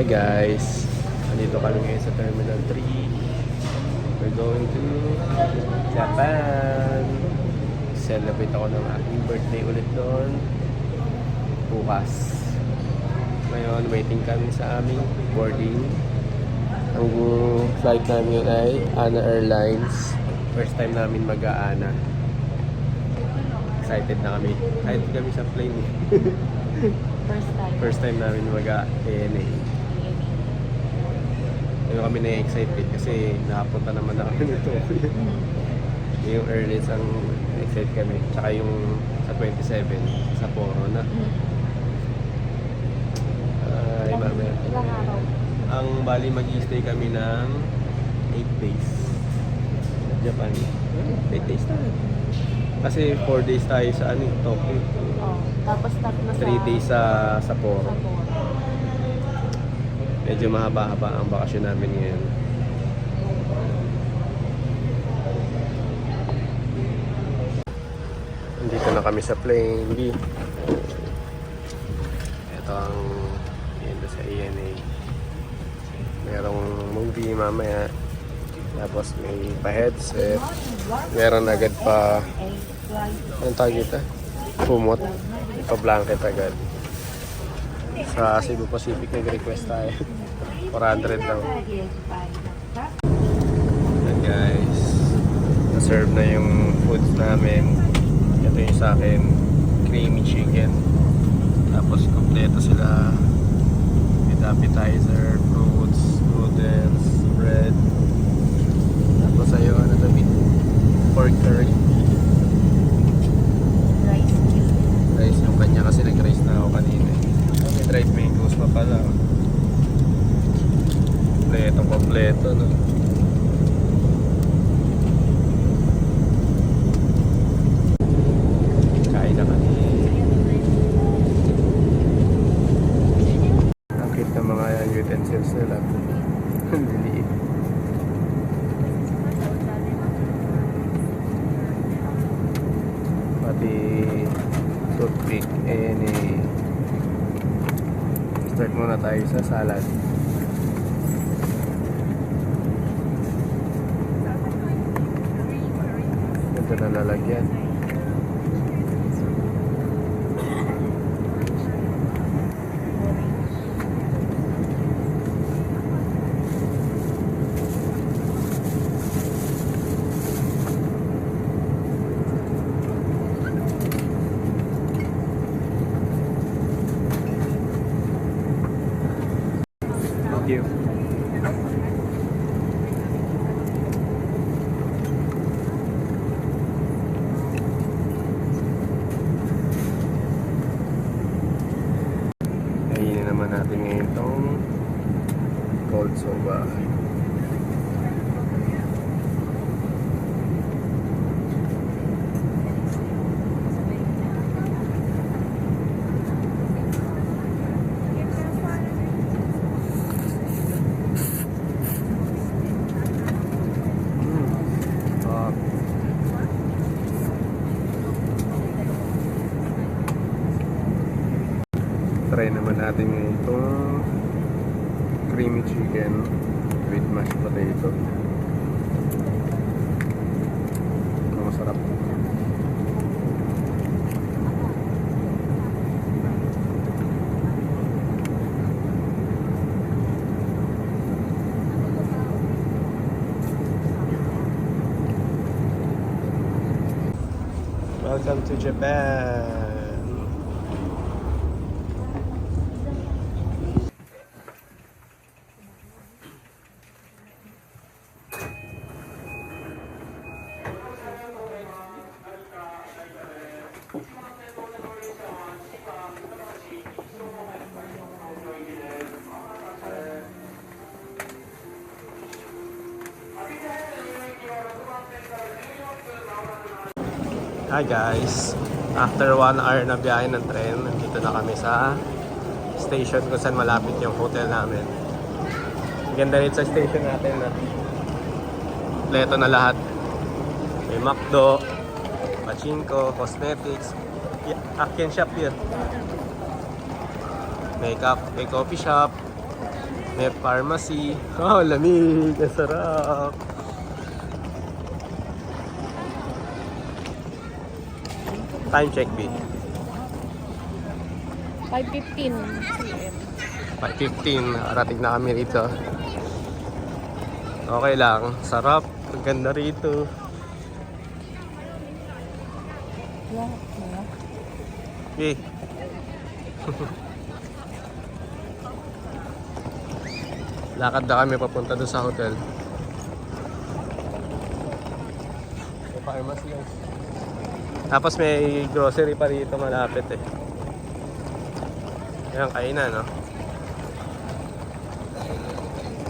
Hi guys, nandito kami ngayon sa Terminal 3. We're going to Japan. Celebrate ako ng aking birthday ulit doon bukas. Ngayon, waiting kami sa aming boarding. Ang flight namin ay ANA Airlines. First time namin mag-ANA. Excited na kami. Excited kami sa plane. First time namin mag-ANA. Ngayon kami na-excited kasi nakapunta naman na kami nito. Yung earliest ang excited kami. Tsaka yung sa 27, sa Poro na. Ay, mamaya. Ilang araw? Ang bali mag-i-stay kami ng 8 days. Japan. 8 days tayo. Kasi 4 days tayo sa Tokyo. Oh, tapos tatlo sa 3 days sa Sapporo. Sapporo. Medyo mahaba-haba ang bakasyon namin ngayon. Nandito na kami sa plane B. Ito ang yun sa ANA. Merong movie mamaya. Tapos may pa-headset. Meron agad pa anong tawag dito? Kumot. Pa-blanket agad. Sa Cebu Pacific nag-request tayo. 400 daw. And guys, na-serve na yung foods namin. Ito yung sa akin, creamy chicken. Tapos kompleto sila with appetizer, fruits, noodles, bread. Tapos ayun, ano to, pork curry. Rice yung kanya kasi nag-rice na ako kanina. Okay, dried mangoes pa pala. Kompleto, no? Kain na kami. Ang cute ng mga utensils nila. Ang liliit. Pati toothpick. Start muna tayo sa salad. Ito na lalagyan. Thank you. Kainin naman natin ngayon itong cold soba. Try naman natin ngayon itong creamy chicken with mashed potato. Ito masarap. Welcome to Japan! Hi guys! After 1 hour na biyahe ng tren, nandito na kami sa station kung saan malapit yung hotel namin. Ganda rin sa station natin na kompleto na lahat. May McDo, pachinko, cosmetics, Akin shop yun. May coffee shop, May pharmacy. Oh, lamig. Ang sarap. Time check, B. 5:15 PM. 5:15. Arating na kami rito. Okay lang. Sarap. Ang ganda rito. Yeah. B. Lakad na kami papunta doon sa hotel. May pharmacy yun. Tapos may grocery pa rito malapit eh. Yan, kainan, no?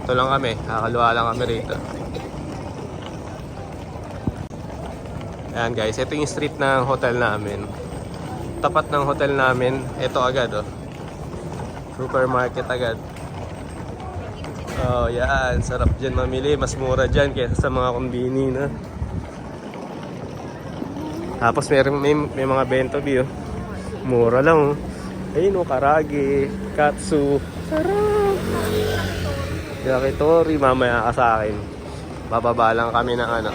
Ito lang kami. Kakaluwa lang kami rito. Ayan guys, ito yung street ng hotel namin. Tapat ng hotel namin, ito agad, oh. Supermarket agad. Oh, yan. Sarap dyan mamili. Mas mura dyan kaysa sa mga kumbini, no? Tapos may mga bento, oh. Mura lang, oh. Ayun, oh, karage, katsu. Sarap! Yakitori, mamaya ka sa akin. Bababa lang kami ng ano.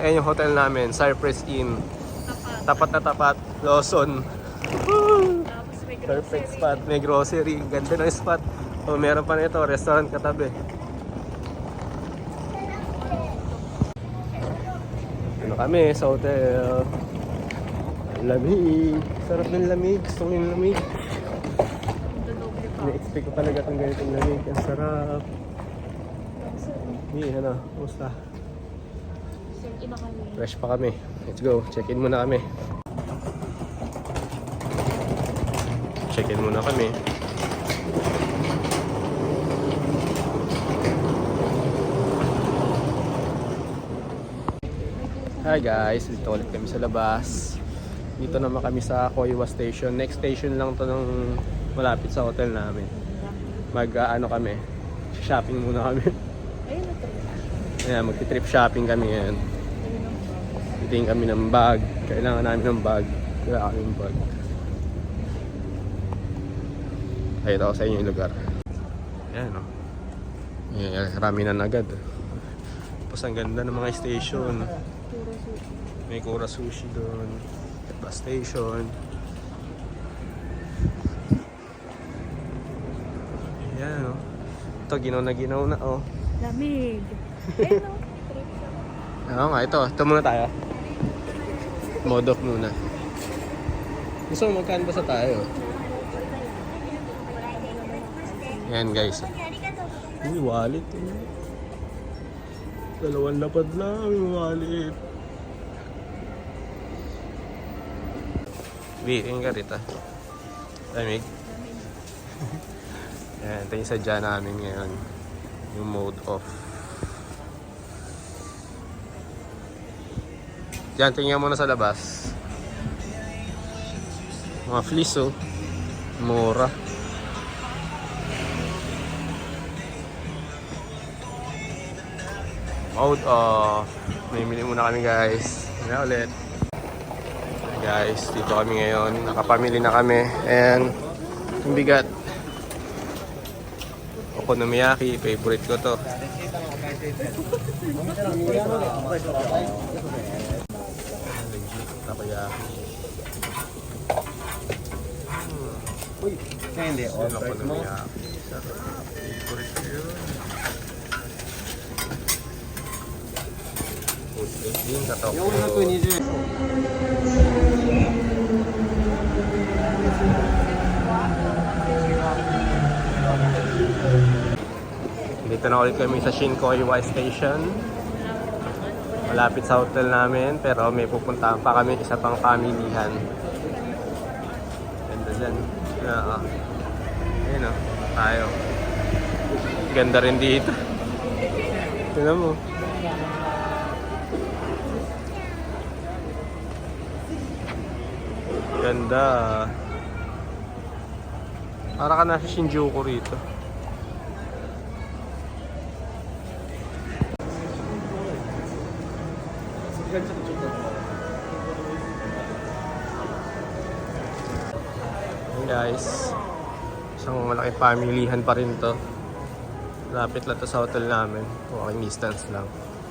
Ayan yung hotel namin, Cypress Inn. Tapat na tapat, Lawson. Perfect spot, may grocery. Ganda ng spot. O, meron pa nito, restaurant katabi. Ano kami sa hotel? Lamig. Sarap ng lamig. Gusto ko yung lamig. Na-expect ko talaga itong ganitong lamig. Ang sarap. Hindi, ano, kumusta? Fresh pa kami. Let's go. Check-in muna kami. Check-in muna kami. Hi guys, dito ulit kami sa labas. Dito naman kami sa Koiwa Station. Next station lang to ng malapit sa hotel namin. Ano kami, shopping muna kami. Ayan, magti-trip shopping kami ngayon. Titingin kami ng bag. Kailangan namin ng bag. Kailangan kami ng bag. Ayun ako sa inyo yung lugar. Ayan, no? Ayan, raminan agad. Tapos ang ganda ng mga station. May Kura Sushi doon. Bus station. Ayan, no? Ito, ginaw na, oh. Lamig. Oo nga, ito. Ito muna tayo. Modok muna. Gusto mo magkano ba sa tayo? Yan guys. Uy, wallet. Dalawang lapad lang yung wallet. Biing ka rita. Lamig. Yan, ito yung sadya namin ngayon. Yung mode off. Diyan, tingnan muna sa labas. Mga fleece, oh. Mura. Mode off. Mamimili muna kami, guys. Muna ulit. Guys, dito kami ngayon. Nakapamili na kami. And, yung bigat. Okonomiyaki. Favorite ko to. Takoyaki. Uy, hindi. Okonomiyaki. Favorite ko yun. Yung katokyo. Yung 120 円。Dito na ulit kami sa Shinkoiwa Station. Malapit sa hotel namin, pero may pupuntahan pa kami, isa pang pamilihan. Ganda dyan. Ayun, oh, tayo. Ganda rin dito. Tignan mo. Ganda. Para ka nasa Shinjuku rito. Guys, Isang malaki pamilihan pa rin to. Lapit lang to sa hotel namin. Walking distance lang.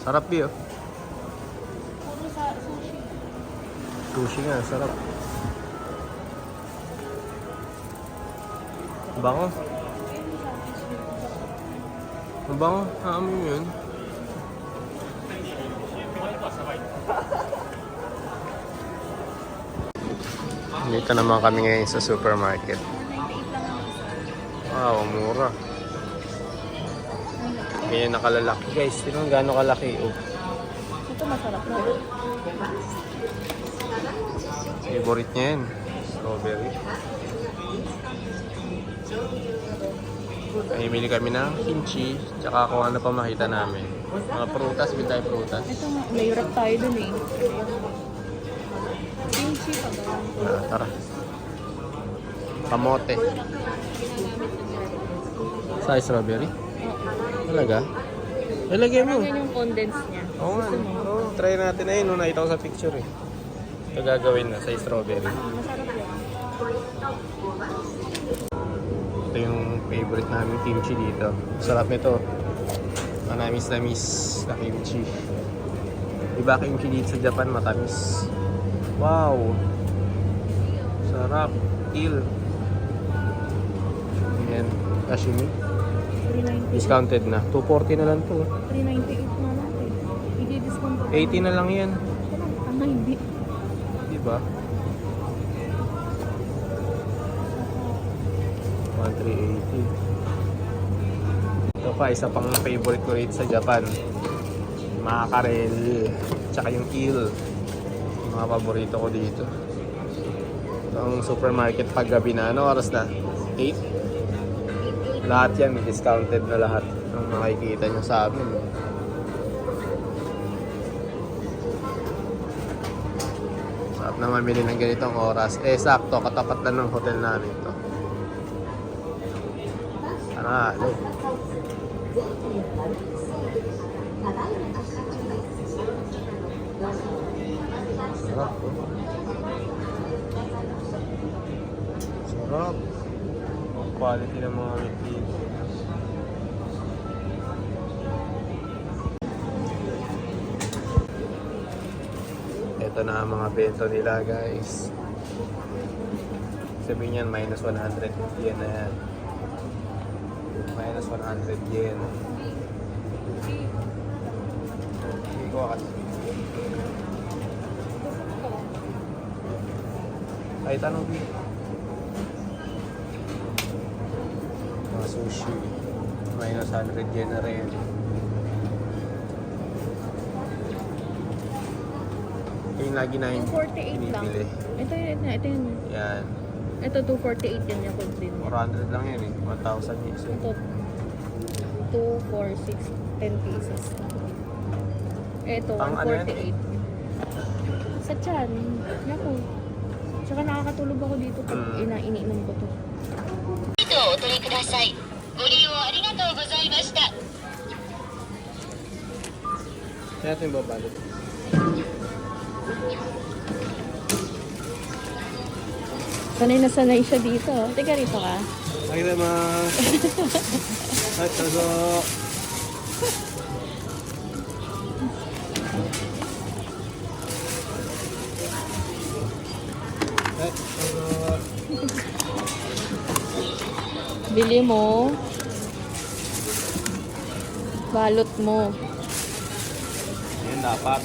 Sarap yun. Puro sa sushi. Sushi nga, sarap. Bango. Bango, naamoy mo yun. Dito naman kami ngayon sa supermarket. 98 lang ang isa. Wow, mura. Ganyan nakalalaki guys. Tignan gaano kalaki. Oh. Ito masarap na. Favorite niya yan. Strawberry. Bili kami ng kimchi. Tsaka kung ano pa makita namin. Mga prutas, bili tayo prutas. Ito nga, nahirap tayo dun eh. Kimchi pa ba? Tara. Kamote. Sa strawberry? Oo. Talaga? Ilagay mo. Parang yan yung condense niya. Oo nga. Oo, try natin. Ayun, no, nakita ko sa picture eh. Ito gagawin na sa strawberry. Masarap yan. Ito yung favorite namin kimchi dito. Sarap nito. Manamis-namis na kimchi. Diba kimchi dito sa Japan matamis? Wow! Sarap. Il. Ayan. Sashimi. 398. Discounted na. 240 na lang to. 398 na natin. I-discount pa. 80 na lang yan. Ano hindi? Diba? 1,380. Ito pa, isa pang favorite ko rito sa Japan. Mackerel. Tsaka yung eel. Yung mga paborito ko dito. Ito ang supermarket pag gabi na. Ano oras na? 8? Lahat yan, discounted na lahat. Ang makikita nyo sa amin. Sarap na mamili ng ganitong oras. Eh, sakto. Katapat lang ng hotel namin to. Ano? Sarap po. Sarap. Ang quality ng mga meat dito. Ito na ang mga bento nila guys. Sabihin yan, minus 100 yen na yan. Minus 100 yen. Hindi ko kasi. Ay, tanong dito. Mga sushi. Minus 100 yen na rin. Ito yung lagi na yung 248 lang. binibili. Ito yun. Yan. Ito 248 yan yung din. 400 lang yan eh. 1,000 yung isa. Ito 2, 4, 6, 10 pieces. Ito, Pang ano yan? 148. Sa tiyan. Naku. Tsaka nakakatulog ako dito pag iniinom ko to. お取りください。ご利用ありがとうございました。 Kaya ito yung babalot. Sanay na sanay siya dito. Teka rito ka. Arigatou. At tazo. Bili mo. Balot mo. Yan dapat.